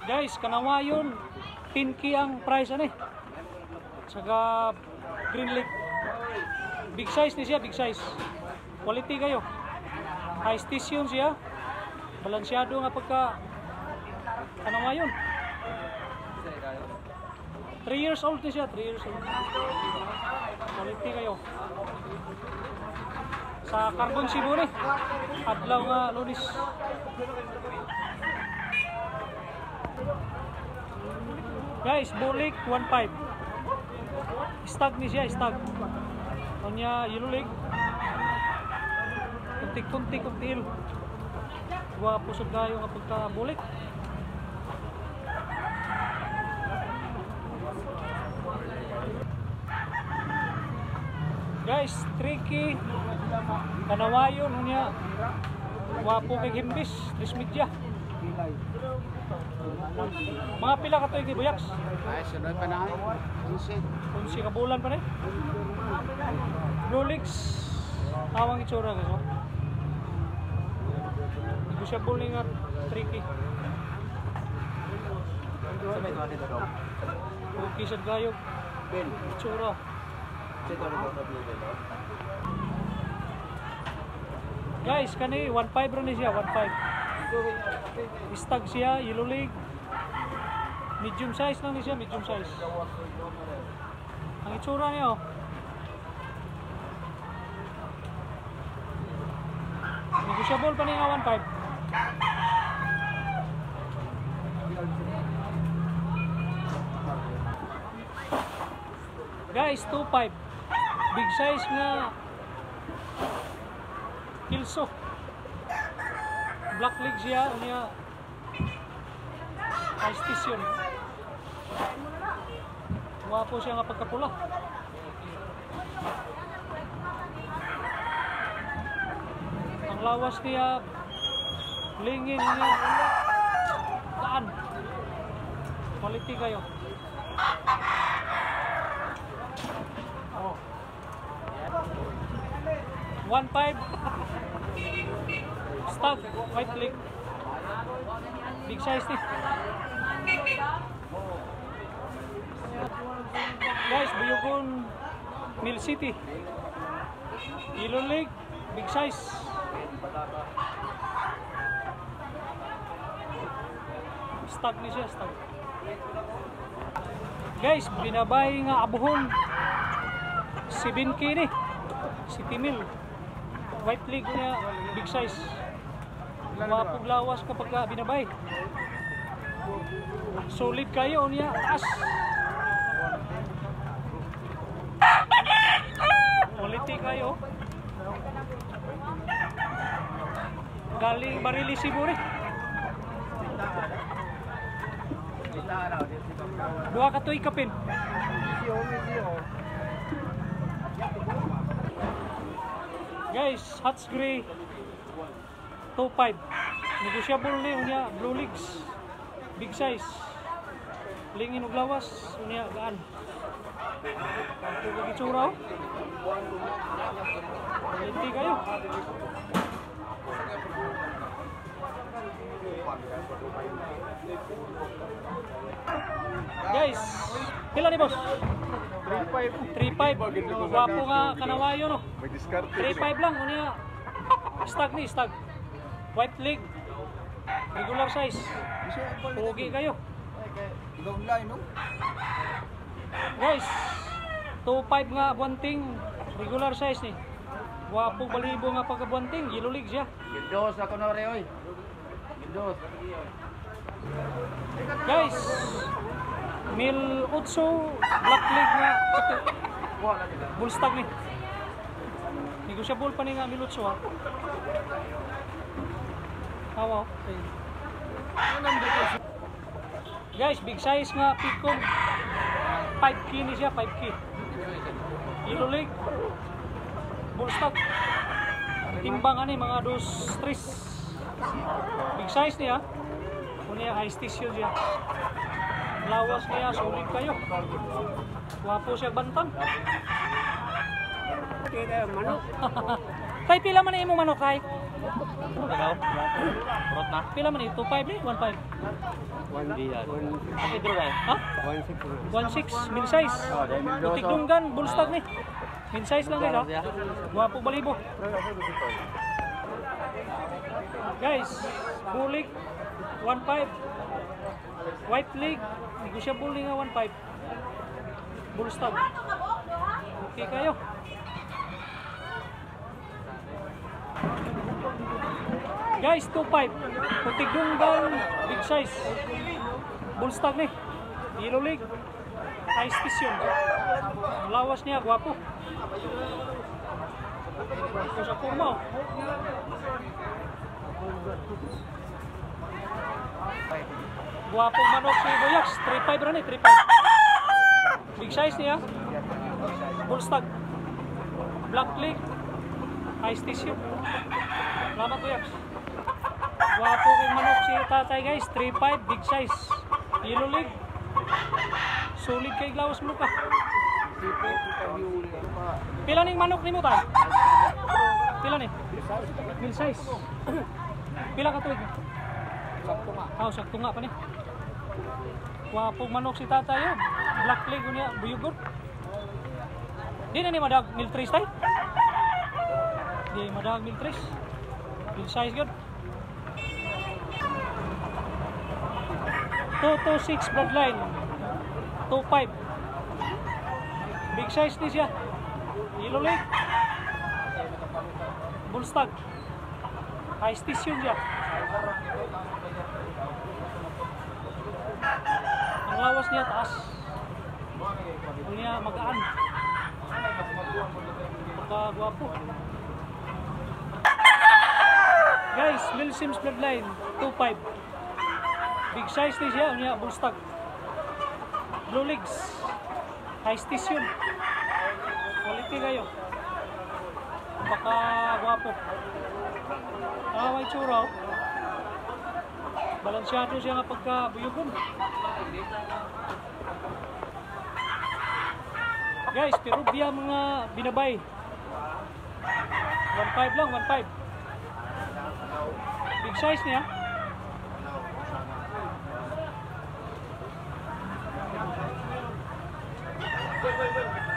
Guys, kanawayon, pinky ang price ani. Saka green lake. Big size ni siya, big size. Quality kayo. High station siya. Balansyado nga pagka kanawayon. 3 years old ni siya, 3 years old. Quality kayo. Sa Carbon Cebu ni. Adlaw nga Lunes. Guys, bulik 1.5. Stag ni siya, stag. Kanya yellow leg. Kuntik-kuntik og tiil. Gwapo sa gayo nga pagka bulik. Guys, tricky. Kanawayon niya. Gwapo kay Gimbis, 3 media. Mga pila ka to yung Buyaks? Ay, sunod pa na ay. Kunsi ka bulan pa rin? Blue Leaks. Awang itsura ka so. Hindi siya buling at tricky. Okay sa gayog. Itsura. Guys, kani 1.5 rin siya, 1.5. Stag siya, yellow leg. Medium size lang siya, medium size. Ang itsura niya oh. Negotiable pa niya 1.5. Guys, 2.5. Big size nga Kilso. Black leg siya, niya high station. Wapo siya nga pagkapula. Ang lawas niya, lingin niya, daan. Quality kayo. Oh. 1.5 stag, white leg. Big size ni. Guys, Buyugon Mill City. Yellow leg, big size. Stag ni siya, stag. Guys, binabay nga abuhon 7K ni. City Mill. White leg niya, big size. Mapog lawas kapag binabay. Solid kayo niya, taas. Quality kayo. Galing Barili Cebu rin. Dua ka to ikapin. Guys, Hats Gray 2.5. Negotiable ni unya blue legs. Big size. Lingin og lawas unya gaan. Ito ga gitsura oh. Quality kayo. Guys, pila ni boss? 3.5. Wapo nga kanawayo no. 3.5 lang unya. Stag ni stag. White leg. Regular size. Pogi kayo. Guys, 2.5 nga bunting. Regular size ni. Wapo balibo nga pagkabunting. Yellow leg siya. Gindos ako na rin oy. Gindos. Guys, Mil Utso black leg nga bull stag ni. Negotiable pa ni nga Mil Utso ha. Hawa. Guys, big size nga Picon. 5K ni siya, 5K. Yellow leg. Bull stag. Timbang ani mga 2-3. Big size niya. Kunya high station siya. Lawas niya, solid kayo. Wapo siya bantang. Manok. Kay pila man imo manok kay? Ikaw? Kurot na? Pila man ito? 2.5 ni? 1.5? 1 diyan. Ang Pedro na eh. Ha? 1.6. 1.6, min size. Tigdunggan, bullstag ni. Min size lang guys ha. Guwapo balibo. Guys, bulik 1.5. White leg, negotiable ni nga 1.5. Bullstag. Okay kayo. Guys, 2.5. Tigdunggan, big size. Bullstag ni. Yellow leg. High station. Lawas niya, guwapo. Ito sa kurma. Guwapong manok si Boyax. 3.5 rin eh, 3.5. Big size niya. Bullstag. Black leg. High station. Salamat Boyax. Guwapo kong manok si tatay guys. 3.5, big size. Yellow leg. Solid kay glawas mo ka. Pila ning manok ni mo tayo? Pila ni? Mil size. Pila ka tuig? Sakto nga. Sakto nga pa ni. Wapong manok si tatay yun. Black leg niya, buyugon. Di na ni madag mil 3 tayo? Di madag mil 3. Mil size yun. 226 bloodline. 2.5. Big size ni siya. Yellow leg. Bullstag. High station siya. Ang lawas niya taas. Ang niya magaan. Pagkagwapo. Guys, Mil Sims bloodline. 2.5. Big size ni siya. Ang niya bullstag. Blue legs. High station. Quality kayo. Baka guwapo. May tsura. Balansyado siya nga pagka-buyugon. Guys, Peruvian mga binabay. 1.5 lang, 1.5. Big size niya. Wait.